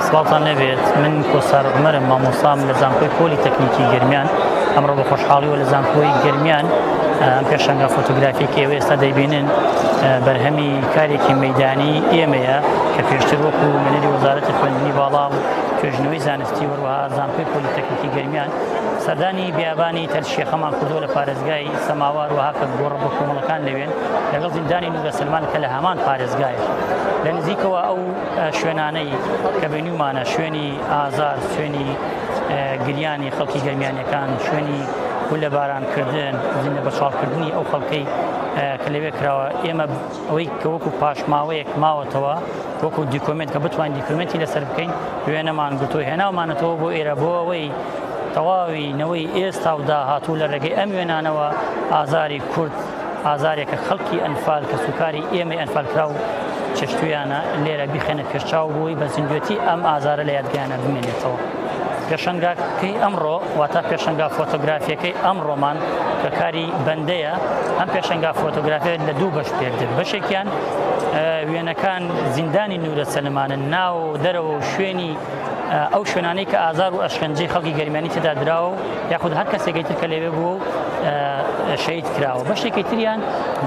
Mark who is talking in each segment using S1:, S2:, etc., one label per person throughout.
S1: سڵاتان لەبێت من کۆسار عومەرم مامۆستام لە زانکۆی پۆلی تەکنیکی گەرمیان ئەمڕۆ بە خۆشحاڵیەوە لە زانکۆی گەرمیان ئەم پێشەنگە فۆتۆگرافیکە ئێوە ئێستا دەیبینن بەرهەمی کارێکی مەیدانی ئێمەیە کە پێشتر وەکو مەنێری وەزارەتی خوێندنی باڵا و توێژنەوەی زانستی وەروەها زانکۆی پۆلی تەکنیکی گەرمیان سەردانی بیابانی تەرشێخەمان کردووە لە پارێزگای سەماوار وەها کە گۆڕە بە کۆمەڵەکان لەوێن لەگەڵ زیندانی نورە سلمان کە لە هەمان پارێزگایە لە نزیکەوە ئەو شوێنانەی کە بینیمانە شوێنی ئازار شوێنی گریانی خەڵکی گەرمیانیەکان شوێنی لە بارانکردن زیندە بەچاڵکردنی ئەو خەڵکەی کە لەوێ کراوە ئێمە ئەوەی کە وەکو پاشماوەیەک ماوەتەوە وەکو دیکۆمنت کە بتوانین دیکۆمنتی لەسەر بکەین وێنەمان گوتۆ هێناومانەتەوە بۆ ئێرە بۆ ئەوەی تەواوینەوەی ئێستا و داهاتوو لە ڕێگەی ئەم وێنانەوە ئازاری کورد ئازارێکە خەڵکی ئەنفال کە سوکاری ئێمە ئەنفالکرا و چشتویانە لێرە بیخێنە پێشچاو بووی بە زیندوێتی ئەم ئازارە لە یادگیانە بمێنێتەوە. پێشەنگاکەی ئەمڕۆ واتە پێشەنگا فۆتۆگرافیەکەی ئەمڕۆمان کە کاری بەندەیە ئەم پێشەنگا فۆتۆگرافیە لە دوو بەش پێکرد بەشێکیان وێنەکان زیندانی نورە سەلمانن ناو دەرەوە و شوێنی ئەو شوێنانەی کە ئازار و ئەشکەنجەی خەڵکی گەرمیانی تێدا دراوە و یاخود هەر کەسێکی تر کە لەوێ بوو شەهید کراوە. بەشێکی تریان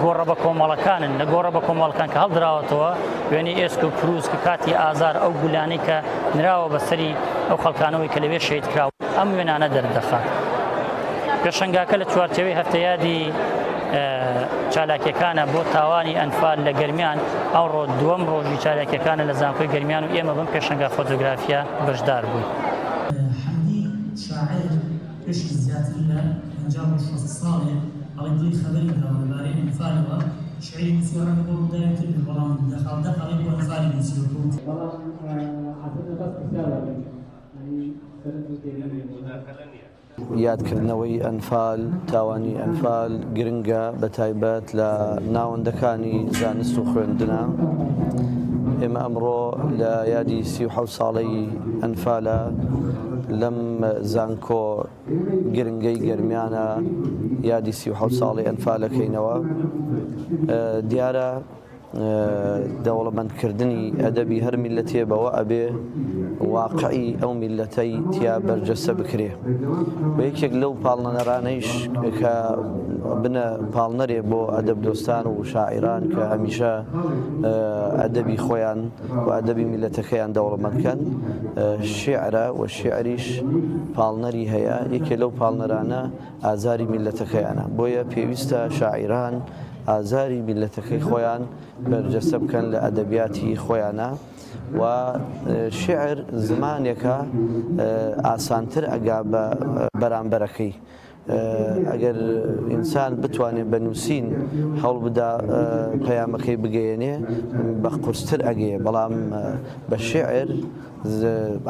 S1: گۆڕە بە کۆمەڵەکانن لە گۆڕە بە کۆمەڵەکان کە هەڵدراوەتەوە وێنەی ئێسک و پرووس کە کاتی ئازار ئەو گولانەی کە نراوە بەسەری ئەو خەڵکانەوەی کە لەوێ شەهید کراوە ئەم وێنانە دەردەخات. پێشەنگاکە لە چوارچێوەی هەفتەیادی چالاکیەکانە بۆ تاوانی ئەنفال لە گەرمیان ئەوڕۆ دووەم ڕۆژی چالاکیەکانە لە زانکۆی گەرمیان و ئێمە بم پێشەنگا فۆتۆگرافیا بەشدار بووین.
S2: حەمدی شاعر پێشی زیاتر لە 50 ساڵێ ئەڵێ دڵی خەبەری داوە لەبارەی ئەنفالەوە شعری نووسیوەڕەکە بۆ ڕووداوێتتر بەڵام دەخاڵدە قەڵێ بۆ ئەنفالی نووسیوەکەوت
S3: یادکردنەوەی ئەنفال تاوانی ئەنفال گرنگە بە تایبەت لە ناوەندەکانی زانست و خوێندنە. ئێمە ئەمڕۆ لە یادی 37 ساڵەی ئەنفالە لەم زانکۆ گرنگەی گەرمیانە یادی 37 ساڵی ئەنفالەکەینەوە. دیارە دەوڵەمەندکردنی ئەدەبی هەر میلەتێ بەوە ئەبێ واقعی ئەو میلەتەی تیا بەرجەستە بکرێ. بە یەکێک لەو پاڵنەرانەیش کە بنە پاڵنەرێ بۆ ئەدەب دۆستان و شاعیران کە هەمیشە ئەدەبی خۆیان و ئەدەبی میلەتەکەیان دەوڵەمەندکەن شیعرە و شیعریش پاڵنەری هەیە. یەکێ لەو پاڵنەرانە ئازاری میلەتەکەیانە بۆیە پێویستە شاعیران ئازاری میلەتەکەی خۆیان بەرجەستە بکەن لە ئەدەبیاتی خۆیانە و شعر زمانێکە ئاسانتر ئەگا بە بەرامبەرەکەی. ئەگەر ئینسان بتوانێت بە نووسین هەوڵ بدا پەیامەکەی بگەیەنێ بە قورستر ئەگەیە بەڵام بە شعر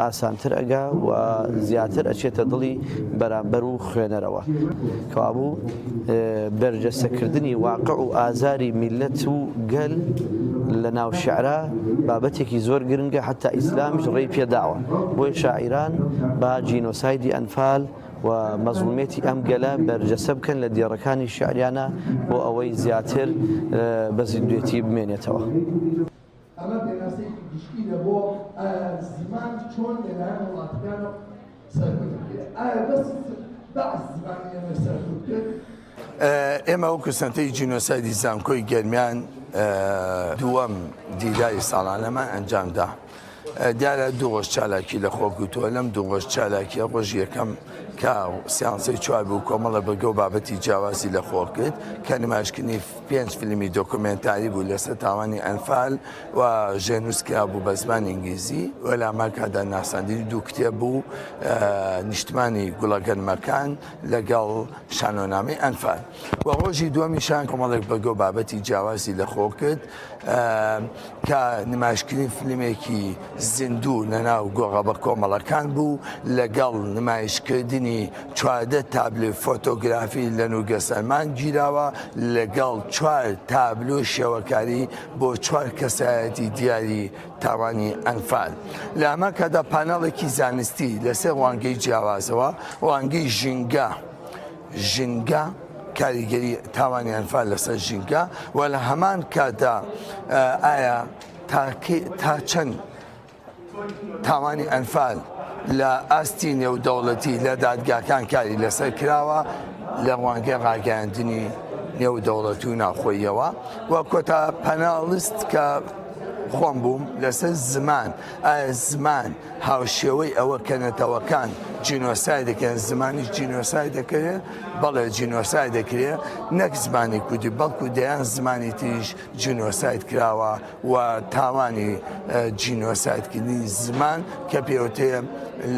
S3: ئاسانتر ئەگا و زیاتر ئەچێتە دڵی بەرامبەر و خوێنەرەوە. کەوابوو بەرجەستەکردنی واقع و ئازاری میلەت و گەل لە ناو شیعرا بابەتێکی زۆر گرنگە حتا ئیسلامیش ڕێی پێداوە. بۆی شاعیران با جینۆسایدی ئەنفال و مەزڵومێتی ئەم گەلە بەرجەستە بکەن لە دیێڕەکانی شیعریانە بۆ ئەوەی زیاتر بە زیندوێتی بمێنێتەوە.
S4: ئەمە پێناسەیەکی گشتینە بۆ زیمان چۆن لەلایەن وڵاتەکانە سەرکوت کرد. ئایا بەس بەعز زیمانی ئێمە سەرکوت کرد؟
S5: ئێمە وەکو سەنتەی جینۆسایدی زانکۆی گەرمیان دووەم دیداری ساڵانەمان ئەنجامدا. دیارە دوو ڕۆژ چالاکی لە خۆ گوتووە لەم دوو ڕۆژ چالاکیە ڕۆژی یەکەم کە سیانسەی چوار بوو کۆمەڵە بەرگە و بابەتی جیاوازی لە خۆ کرد کە نمایشکردنی 5 فیلمی دۆکومنتاری بوو لەسەر تاوانی ئەنفال و ژێنووسکرا بوو بە زمانی ئینگلیزی و لە ئەمریکادا ناساندنی دوو کتێب بوو نیشتمانی گوڵەگەرمەکان لەگەڵ شانۆنامەی ئەنفال و ڕۆژی دووەمیشان کۆمەڵێک بەرگە و بابەتی جیاوازی لە خۆ کرد کە نمایشکردنی فیلمێکی زیندوو لەناو گۆڕە بە کۆمەڵەکان بوو لەگەڵ نمایشکردنی 14 تابلۆ فۆتۆگرافی لە نورگە سەلمان گیراوە لەگەڵ 4 تابلۆ شێوەکاری بۆ 4 کەسایەتی دیاری تاوانی ئەنفال. لە ئەمریکادا پانەڵێکی زانستی لەسەر وانگەی جیاوازەوە وانگەی ژینگە کاریگەری تاوانی ئەنفال لەسەر ژینگە و لە هەمان کاتدا ئایا تا چەند تاوانی ئەنفال لە ئاستی نێودەوڵەتی لە دادگاکان کاری لەسەر کراوە لە ڕوانگەی ڕاگەیاندنی نێودەوڵەت و ناخۆیەوە و کۆتا پەناڵست کە خۆم بووم لەسەر زمان ئایا زمان هاوشێوەی ئەوە کە نەتەوەکان جینۆسای دەکەن زمانی جینۆسای دەکرێت بەڵێ جینۆسای دەکرێت نەک زمانی کوردی بەڵکو دەیان زمانی تریش جینۆسایت کراوە و تاوانی جینۆسایتکردنی زمان کە پێوتەیە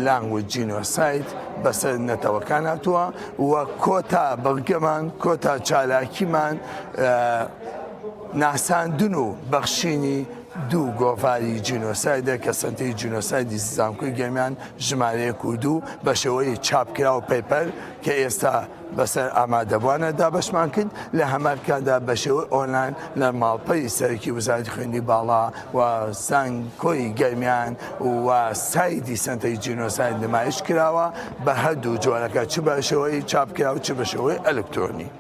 S5: لانگویج جینۆسایت بەسەر نەتەوەکان هاتووە و کۆتا بەڵگەمان کۆتا چالاکیمان ناساندن و بەخشینی دوو گۆڤاری جینۆسایدە کە سنتەی جینۆسایدی زانکۆی گەرمیان ژمارەیە کوردو بە شێوەی چاپکرا و پەیپەر کە ئێستا بەسەر ئامادەبوانەدا بەشمان کرد لە هەمارکاندا بە شێوەی ئۆنلاین لە ماڵپەی سەرکی وزارەتی خوێندنی باڵا و زانکۆی گەرمیان و سایدی سنتەی جینۆساید نمایش کراوە بە هەردوو جۆرەکە چ بە شێوەی چاپکرا و چ بە شێوەی ئەلکترۆنی.